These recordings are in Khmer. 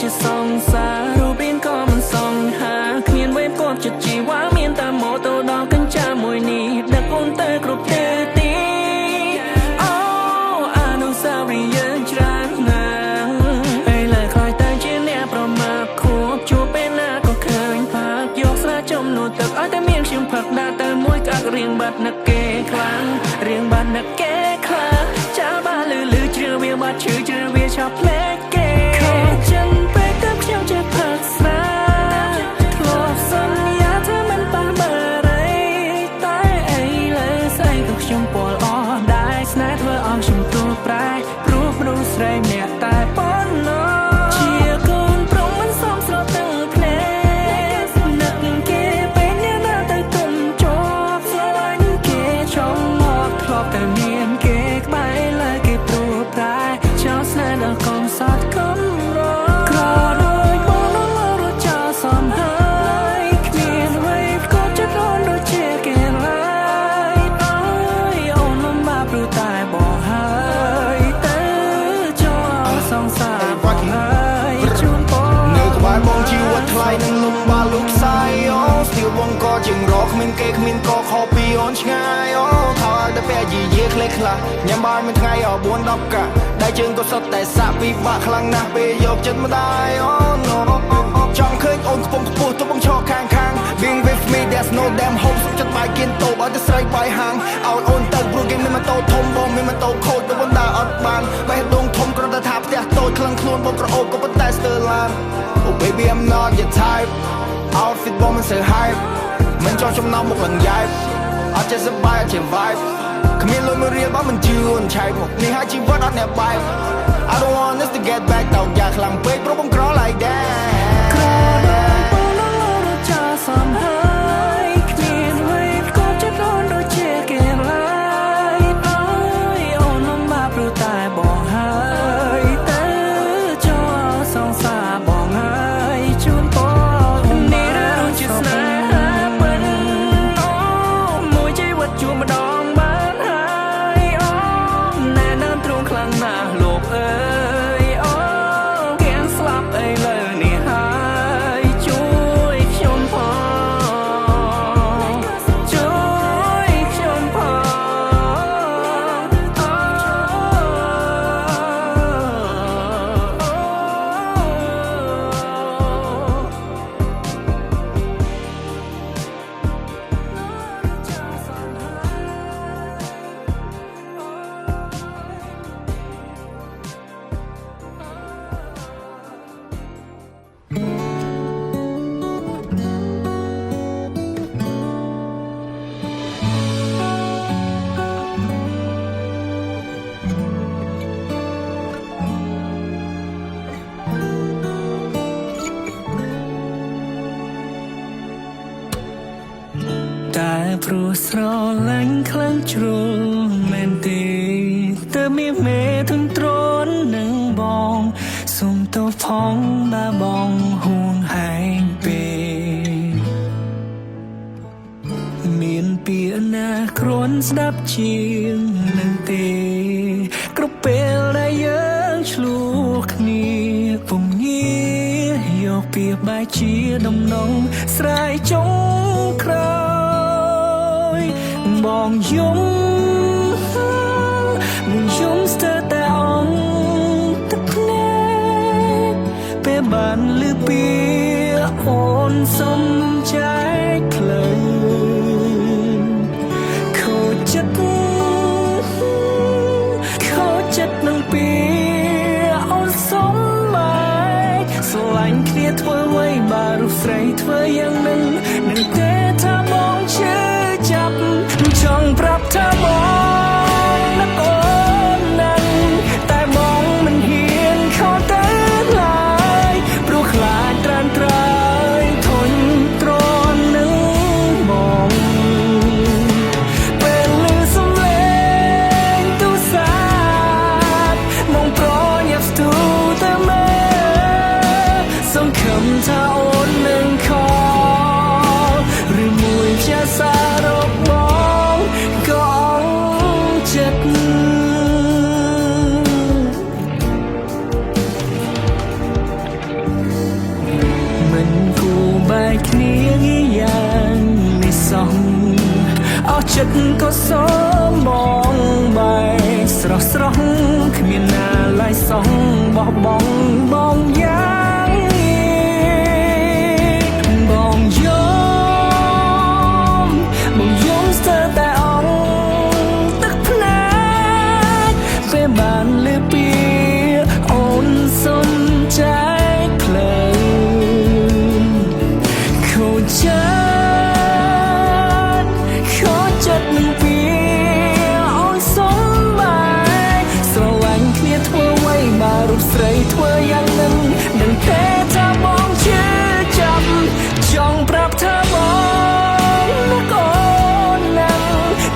ជាសង្សាររូបរាងក៏មិនសង្ហាគ្មានវេបគប់ចិត្តជីវ៉ាមានតែម៉ូតូដល់កញ្ចាមួយនេះដឹកអូនទៅគ្រប់ទិសទីអូអនុស្សាវរីយ៍យើងច្រើនណាស់ឥឡូវខ្លាចតែជាអ្នកប្រមាថខួបជួបពេលណាក៏ឃើញផាកយកស្រាចំនួនទឹកឲ្យតែមានខ្ញុំផឹកដើរទៅមួយកាក់រៀងបាត់នឹកគេខ្លាំងរៀងបាត់នឹកគេខ្លាំងចាបាលឺជ្រឿវាបាត់ឈឺជ្រឿវាឆាប់ផ្លែកគេខំចិនពេកទៅខ្ញុំចេះផឹកស្រាធ្លាប់សន្យាថាមិនប៉ះបារៃតែឥឡូវស្អីក៏ខ្ញុំពលអស់ដែរស្នេហ៍ធ្វើឲ្យខ្ញុំទូលប្រែព្រោះមនុស្សស្រីម្នាក់តែប៉ុណ្ណោះជាកូនប្រុងមិនសមស្របទាំងភ្នែកនឹកគេពេលអ្នកណាទៅទុំជាប់ស្រឡាញ់គេចង់មកធ្លាប់តែមានគេក្បែរឡើយគេព្រោះប្រែចោលស្នេហ៍ដល់កុំសត់កុំរក្រដូចបងនៅមករត់ចោលសំហើយគ្មានអ្វីក៏ចិត្តអូនដូចជាគេឡើយអើយអូនមិនមកព្រោះតែបងហើយទៅចោលសង្សារបងហើយជូនបងនៅក្បែរបងជីវិតថ្លៃនឹងលំបាលុកផ្សាយអូស្ទៀវបងក៏ជាងរកគ្មានគេគ្មានក៏ខុសពីអូនឆ្ងាយអូថើតែពេលយីយេក្លេខ្លះញ៉ាំបាយមួយថ្ងៃ4 10កាក់ដៃជើងក៏សុទ្ធតែសាក់ពិបាកខ្លាំងណាស់ពេលយកចិត្តម្ដាយអូ no ចង់ឃើញអូនខ្ពង់ខ្ពស់ទៅបងឈរខាង Being with me there's no damn hope សុខចិត្តបាយគៀនតូបឲ្យតែស្រីបាយហាងឲ្យអូនទៅព្រោះគេមានម៉ូតូធំបងមានម៉ូតូខូចទៅបងដើរអត់បានបេះដូងធំគ្រាន់តែថាផ្ទះតូចខ្លាំងខ្លួនបងក្រអូបក៏ប៉ុន្តែស្ទើរឡាន Oh baby I'm not your type Outfit បងមិនសូវ hype មិនចង់ចំណោមមុខលងយ៉ែបអត់ចេះសប្បាយអត់ចេះ vibe គ្មានលុយមួយរៀលបើមិនជឿអូនឆែកមកនេះហើយជីវិតអត់អ្នកបែប I don't want us to get back តោកយ៉ាខ្លាំងពេកព្រោះបងក្រ like that ក្រដូចបងនៅរត់ចោលសំហើយគ្មានអ្វីក៏ចិត្តអូនដូចជាគេឡើយអើយអូនមិនមកព្រោះតែបងហើយទៅចោលសង្សារបងហើយជូនបងនេះដូចជាស្នេហាពិតអូមួយជីវិតជួបម្ដងបានហើយអូណែនាំទ្រង់ខ្លាំងណាស់លោកអើយអូគេស្លាប់ឥឡូវនេះហើយជួយខ្ញុំផងជួយខ្ញុំផងតែព្រោះស្រឡាញ់ខ្លាំងជ្រុលមែនទេទើបមានមេទន្ទ្រាននឹងបងសុំទោសផងបើបងហួងហែងពេកមានពាក្យណាគ្រាន់ស្ដាប់ជាងនឹងទេគ្រប់ពេលដែលយើងឆ្លោះគ្នាពុំងាយកពាក្យបែកជាដំណងស្រ័យចុងក្រោយបងយំស្ទើរតែអងទឹកភ្នែកពេលបានឮពាក្យអូនសុំចែកផ្លូវខូចចិត្តនឹងពាក្យអូនសុំមកស្រឡាញ់គ្នាធ្វើអ្វីបើរូបស្រីធ្វើយ៉ាងនឹងទេថាបងជឿចាប់ចង់ប្រាប់ថាបងនឹកអូននឹងតែបងមិនហ៊ានខកទៅឡើយព្រោះខ្លាចត្រានត្រៃធុញទ្រាំនឹងបងពេលឮសំឡេងទូរស័ព្ទមកប្រញាប់ស្ទុះទៅមើលសង្ឃឹមថាអូននឹងខក បានលឺពីអូនសុំใจเพลินเข้าใจเข้าจัดมันเปียអូនសុំបាយស្រឡាញ់គ្នាធ្វើไว้มาរូបស្រីធ្វើយ៉ាងនឹងដឹងទេថាបងជឿចាប់ចង់ប្រាប់ថាបងនឹកអូនណាស់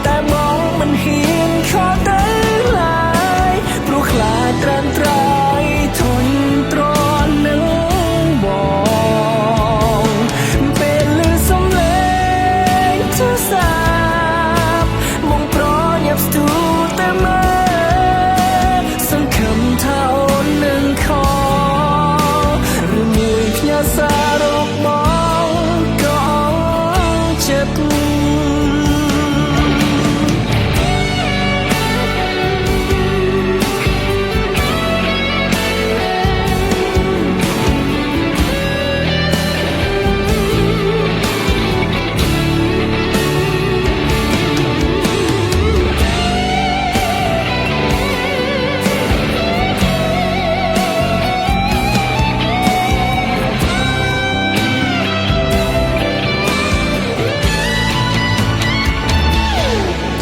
តែបងមិនហ៊ានខកទៅឡើយព្រោះខ្លាចត្រាំត្រៃធន់ទ្រាំនឹងបងពេលឮសំឡេងទូរស័ព្ទមកប្រញាប់ស្ទូតែមើលសង្ឃឹមថាអូននឹងខឬមួយផ្ញើសាររកបងក៏ចិត្ត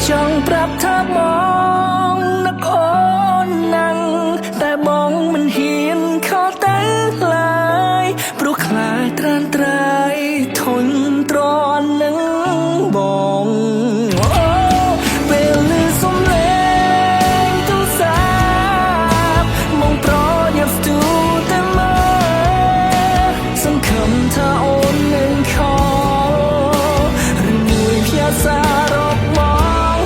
ចង់ប្រាប់ថាបងនឹកអូនណាស់តែបងមិនហ៊ានខកទៅឡើយព្រោះខ្លាចត្រានត្រៃធន់ទ្រាំនឹងបងអូពេលឮសំឡេងទូរស័ព្ទមកប្រញាប់ស្ទូតែមើលសង្ឃឹមថាអូននឹងខកឬមួយផ្ញើសាររកបង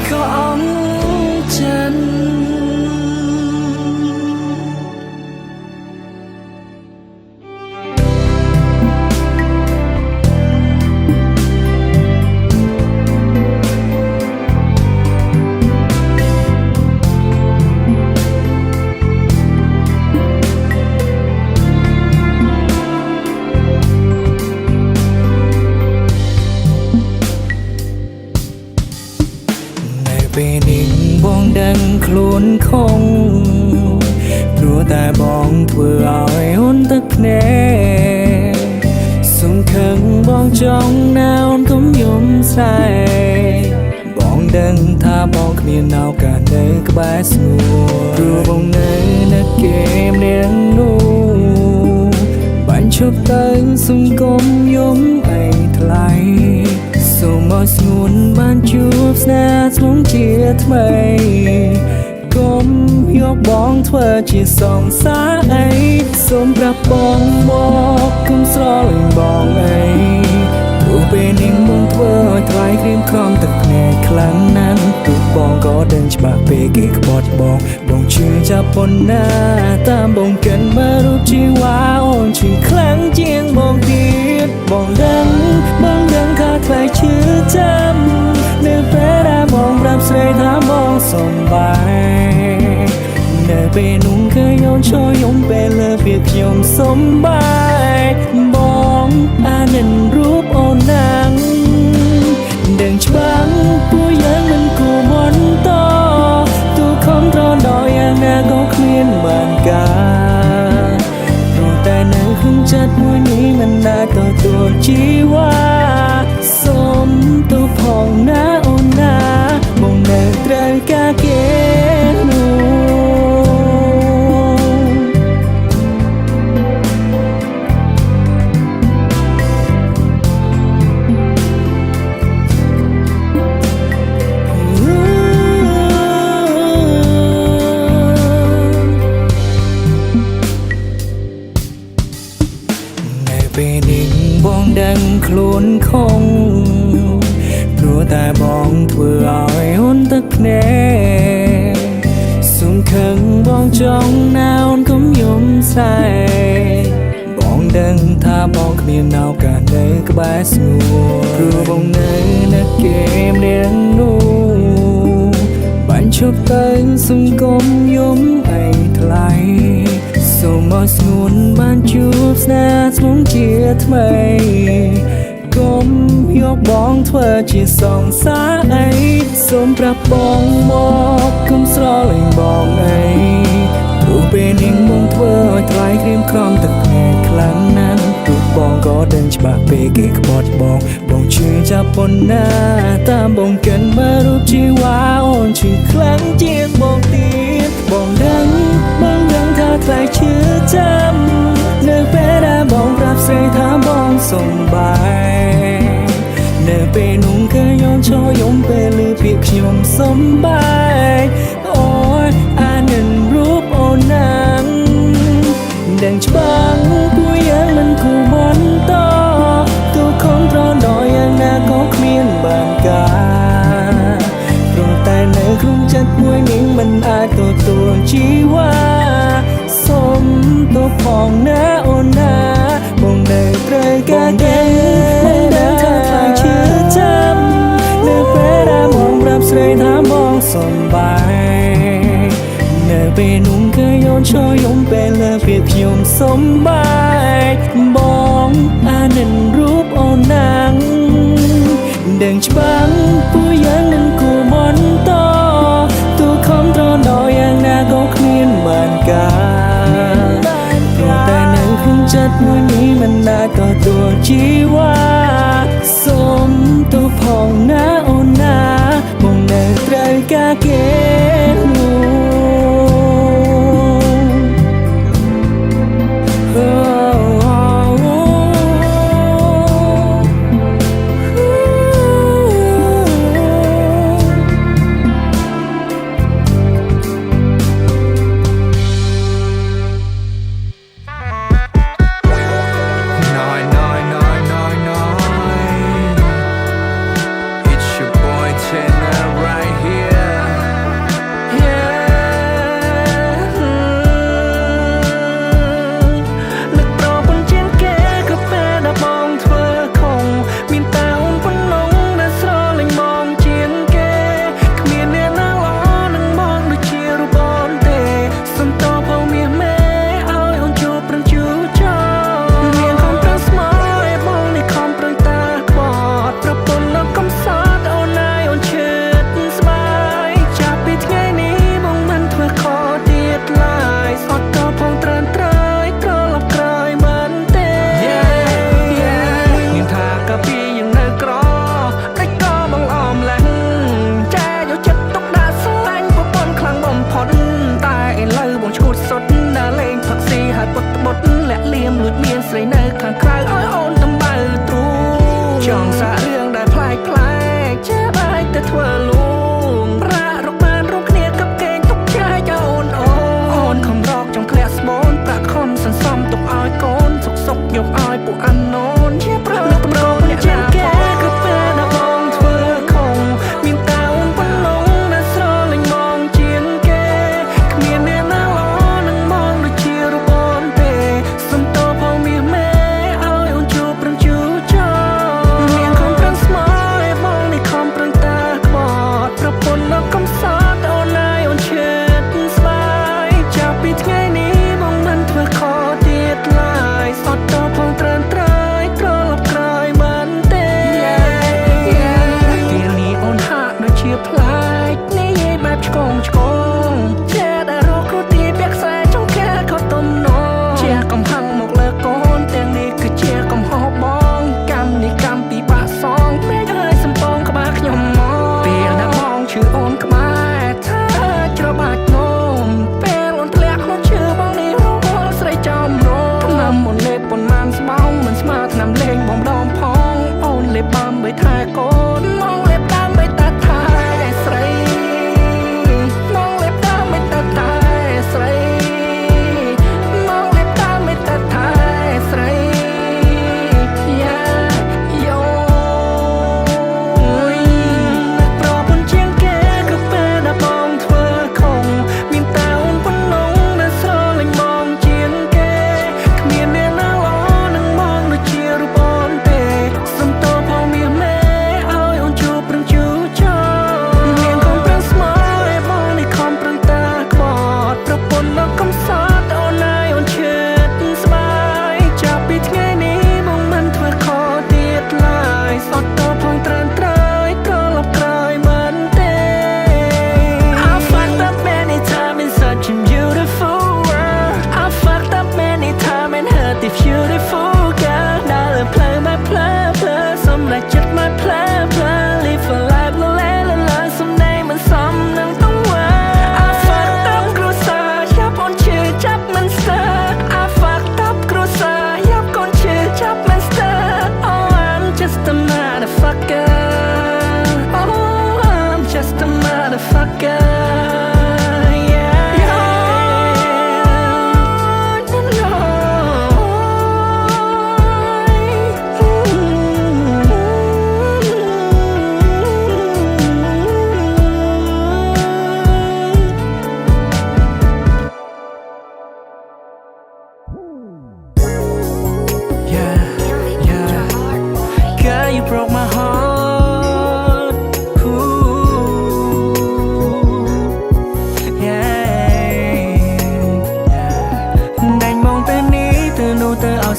ក៏អន់ចិត្ត ពេលនេះបងដឹងខ្លួនខំព្រោះតែបងធ្វើឲ្យអូនទឹកភ្នែកសង្ឃឹមបងចង់ណាអូនកុំយំស្រែកបងដឹងថាបងគ្មានឱកាសនៅក្បែរស្រួលព្រោះបងនៅនឹកគេម្នាក់នោះបាញ់ឈប់ទៅសង្គមយំអីថ្លៃសូមឲ្យស្ងួនបានជួបស្នេហ៍ស្មងជាថ្មីកុំយកបងធ្វើជាសងសាអីសូមប្រាប់បងមកកុំស្រឡាញ់បងអីព្រោះពេលនេះបងធ្វើឲ្យថ្លៃក្រៀមក្រំទឹកភ្នែកខ្លាំងណាស់ទូបងក៏ដឹងច្បាស់ពេលគេក្បត់បងជឿចាប់ប៉ុណ្ណាតាមបងកិនមើលរូបជីវ៉ាអូនជឿខ្លាំងជាងបងទៀតបងដឹងថាខ្លាចឈឺចាំនៅពេលដែលបងប្រាប់ស្រីថាបងសំបាយនៅពេលនោះឃើញអូនឈរយំពេលលើពេលខ្ញុំសំបាយបងអានិនរូបអូនណាំងដឹងច្បាស់ពួកយើងមិនគួរបន្តទូខំត្រដល់យ៉ាងណាក៏គ្មានបានការព្រោះតែនៅក្នុងចិត្តមួយនេះមិនដែលទទួលជីវ៉ាសូមទូផងណាអូនណាបងនៅត្រូវការគេពេលនេះបងដឹងខ្លួនខំព្រោះតែបងធ្វើឲ្យអូនទឹកភ្នែកសង្ឃឹមបងចង់ណាអូនកុំយំស្រែកបងដឹងថាបងគ្មានឱកាសនៅក្បែរស្រួលព្រោះបងនៅនឹកគេម្នាក់នោះបាញ់ឈប់ទៅសង្គមយំអីថ្លៃសូមឲ្យស្ងួនបានជួបស្នេហ៍ស្មងជាថ្មីកុំ យកបងធ្វើជាសងសាអីសូមប្រាប់បងមកគុំស្រលាញ់បងអីព្រោះពេលនាងបងធ្វើឲ្យថ្លៃក្រៀមក្រំទឹកភ្នែកខ្លាំងណាស់ព្រោះបងក៏ដឹងច្បាស់ពេលគេក្បត់បងជឿចាប់ប៉ុណ្ណាតាមបងកិនមើលរូបជីវ៉ាអូនជឿខ្លាំងជាងបងទៀតបងដឹងថាថ្លៃឈឺចាំនៅពេលដែលបងប្រាប់ស្រីថាបងសុំបាយនៅពេលនោះគឺយំឈរយំពេលឮពាក្យខ្ញុំសុំបាយអូយអានឹងរូបអូនណាងដឹងច្បាស់ពួកយើងមិនគួរបន្តទូខំប្រដយយ៉ាងណាក៏គ្មានបានការព្រោះតែនៅក្នុងចិត្តមួយនាងមិនអាចទទួលជីវ៉ាសុំទោសផងណាអូនណាបងនៅត្រូវការគេមិនដឹងថាខ្លាចឈឺចាំនៅពេលដែលបងប្រាប់ស្រីថាបងសុំបាយនៅពេលនោះគឺយន់ឈរយំពេលលើពេលខ្ញុំសុំបាយបងអានឹងរូបអូនណាងដឹងច្បាស់ពួកយើងនឹងគួរបន្តទូខំត្រដយយ៉ាងណាក៏គ្មានបានការព្រោះតែនៅក្នុងចិត្តមួយនេះមិនអាចទទួលជីវ៉ាសូមទោសផងណាអូនណាបងនៅត្រូវការគេនោះน้อย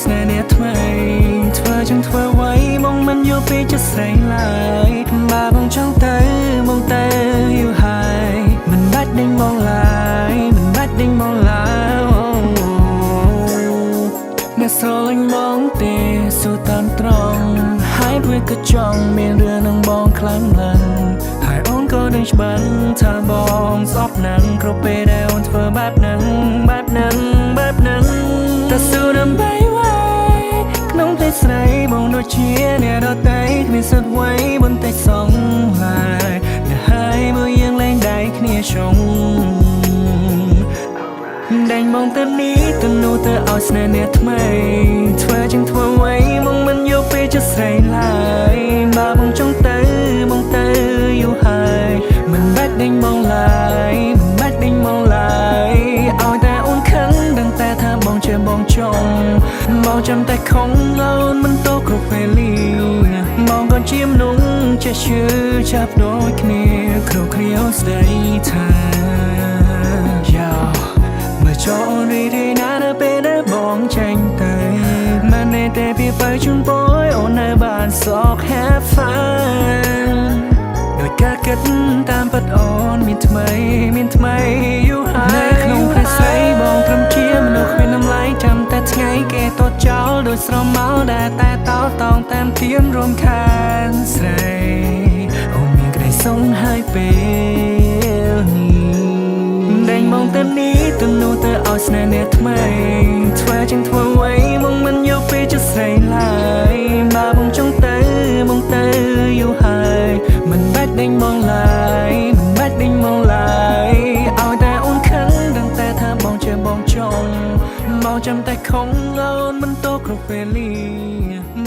ស្នេហ៍នេះថ្មីធ្វើចឹងធ្វើไว้មកមិនយកពេលចិត្តស្រីឡើយបើបងចង់ទៅមកទៅយូរហើយមិនបាច់ដេញមកឡើយមិនបាច់ដេញមកឡើយអ្នកស្រឡាញ់បងទេសួរតាមត្រង់ហើយវាក៏ចង់មានរឿងនឹងបងខ្លាំងណាស់ហើយអូនក៏ដឹងច្បាស់ថាបងស្អប់ណាស់គ្រប់ពេលដែលអូនធ្វើបែបហ្នឹងតែសួរដើម្បីไว้ក្នុងទេស្រីបងដូចជាអ្នកដទៃគ្មានសិទ្ធិໄວបន្តិចសងឡើយអ្នកហើយមើលយើងលែងដៃគ្នាជុំដេញបងទៅនេះទៅនោះទៅឲ្យស្នេហ៍នេះថ្មីធ្វើចឹងធ្វើไว้មកមិនយកពេលចិត្តស្រីឡើយបើបងចង់ទៅយូរហើយមិនបាច់ដេញបងឡើយមិនបាច់ដេញបងឡើយឲ្យតែអូនខឹងដឹងតែថាបងជាបងចង់បងចាំតែខំអូនមិនតគ្រប់ពេលលីបងក៏ជាមនុស្សចេះឈឺចាប់ដូចគ្នាគ្រប់គ្រាស្ដីថាមើលចូលរីរីណានៅពេលដែលបងចេញទៅមិនតែពីបើជូនបងអូននៅបានសោក have fun ដោយការគិតតាមពិតអូនមានថ្មីយូរហើយនៅក្នុងព្រះស្រីបងត្រឹមជាមនុស្សគ្មានតម្លៃចាំតែថ្ងៃគេតតចោលដោយស្រមោលដែលតែតោតងតាមទៀមរំខានស្រីអូនមានក្តីសុខហើយពេលនេះដេញមកទៅនេះទៅនោះទៅឲ្យស្នេហ៍នេះថ្មីធ្វើចឹងធ្វើไว้មកមិនយកពេលចិត្តស្រីឡើយបើបងចង់ទៅយូរហើយមិនបាច់ដេញមកឡើយឲ្យតែអូនខឹងដឹងតែថាបងជាបងចង់បងចាំតែខំអូនមិនតគ្រប់ពេលលី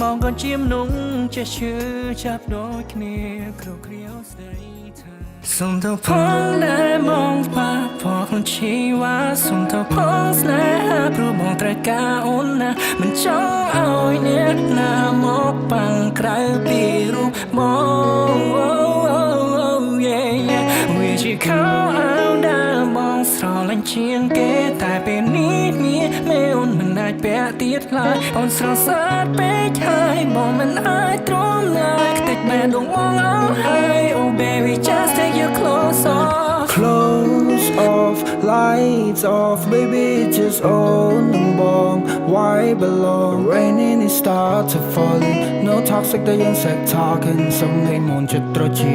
បងក៏ជាមនុស្សចេះឈឺចាប់ដូចគ្នាគ្រប់គ្រាស្ដីថាសុំទៅផងដែលបងប៉ះផងជីវ៉ាសុំទៅផងស្នេហាព្រោះបងត្រូវការអូនណាមិនចង់ឲ្យអ្នកណាមកប៉ាំងក្រៅពីរូបបងវាជាខោអាវដែលបងស្រឡាញ់ជាងគេតែពេលនេះមានអូនមិនអាចពាក់ទៀតឡើយអូនស្រស់ស្អាតពេកហើយបងមិនអាចទ្រាំឡើយខ្ទេចបែរដងមកអស់ហើយ Oh baby just take your clothes off lights off baby just own them bong why belong raining it start to falling no toxic តែយើង set talking សុំឲ្យមុនចិត្តត្រជា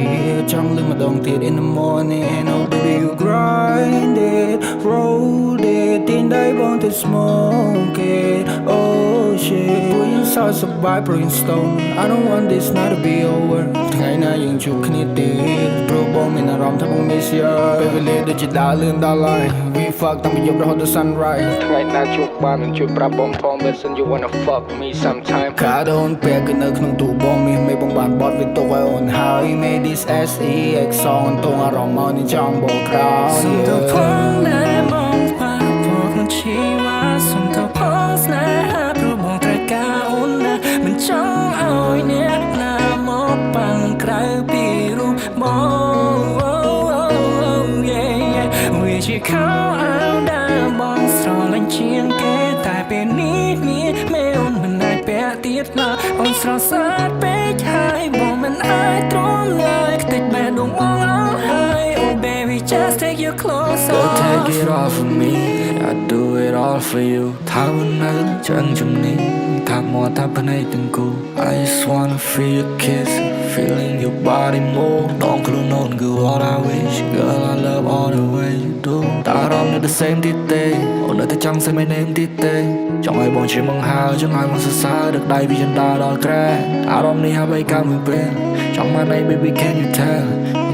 ចង់លឹងម្ដងទៀត in the morning oh baby you grind it roll it ទៀនដៃបងទៅ smoke it oh shit ពួកយើងសើចសប្បាយ brainstorm I don't want this night to be over ថ្ងៃណាយើងជួបគ្នាទៀតព្រោះបងមានអារម្មណ៍ថាបង miss you ពេលវេលាដូចជាដើរលឿនដល់ហើយ we fuck តាំងពីយប់រហូតដល់ sunrise ថ្ងៃណាជួបបាននឹងជួយប្រាប់បងផង listen you wanna fuck me sometime កាដូនពេលគឺនៅក្នុងទូបងមានមេបងបានបត់វាទុកឲ្យអូនហើយ made this SEX song តងអារម្មណ៍មកនេះចង់បកក្រោយ សុំទៅផងដែលបងប៉ះផងជីវ៉ាសុំទៅផងស្នេហាព្រោះបងត្រូវការអូនណាមិនចង់ឲ្យអ្នកណាមកប៉ាំងក្រៅពីរូបបងវាជាខោអាវដែលបងស្រឡាញ់ជាងគេតែពេលនេះមានអូនមិនអាចពាក់ទៀតឡើយអូនស្រស់ស្អាតពេកហើយបងមិនអាចទ្រាំឡើយខ្ទេចបែរដងមកអស់ហើយ Oh baby just take your clothes off take it off of me I do it all for you ថាមិននៅចឹងជំនីថាមកថាភ្នែកទាំងគូ I just wanna feel your kiss feeling your body move ដងខ្លួនអូនគឺ all I wish girl I love all the way you do តាអារម្មណ៍នៅ the same ទៀតទេអូននៅតែចង់ say my name ទៀតទេចង់ឲ្យបងជាមកហៅចង់ឲ្យមកសរសើរដឹកដៃពីចន្ទដល់ក្រែអារម្មណ៍នេះហើយកើតមួយពេលចង់មកណៃ baby can you tell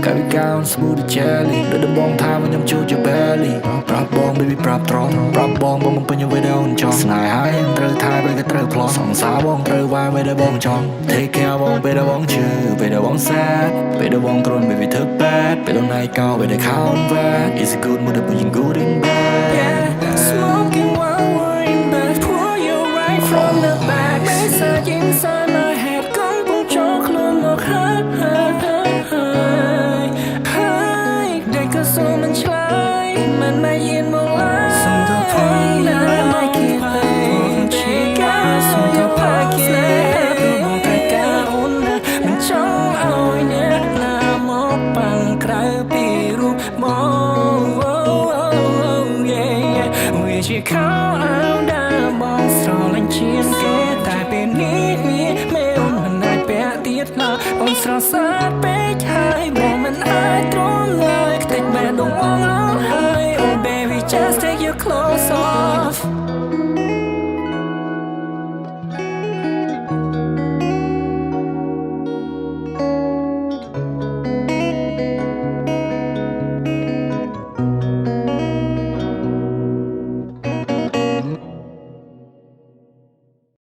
កាវិកាon smooth jelly ដូចដំបងថាខ្ញុំជួចជា belly ប្រាប់បង baby ប្រាប់ត្រង់ប្រាប់បងបំពេញអ្វីដែលអូនចង់ស្នេហ៍ហើយត្រូវថែពេលក៏ត្រូវផ្លោះសង្សារបងត្រូវវ៉ាពេលដែលបងចង់ take care បងពេលដែលបងឈឺពេលដែលបង sad ពេលដែលបងទ្រាំ baby ធ្វើ bad ពេលដែលណៃកោពេលដែល count bad is it good មកដល់ពេល good in bad yeah smoking while we're in bed pull you right from the back ไม่สะยิ้มสายมาเหตุកំពុងចូលខ្លួនមកហើយដែលក៏សូមមិនឆ្លើយមិនមកយានមកឡើយសុំទៅផងដែលមកគិតទៅជាការ វាជាខោអាវដែលបងស្រឡាញ់ជាងគេតែពេលនេះមេអូនមិនអាចពាក់ទៀតឡើយអូនស្រស់ស្អាតពេកហើយបងមិនអាចទ្រាំឡើយខ្ទេចបេះដូងបងហើយ Oh baby just take your clothes off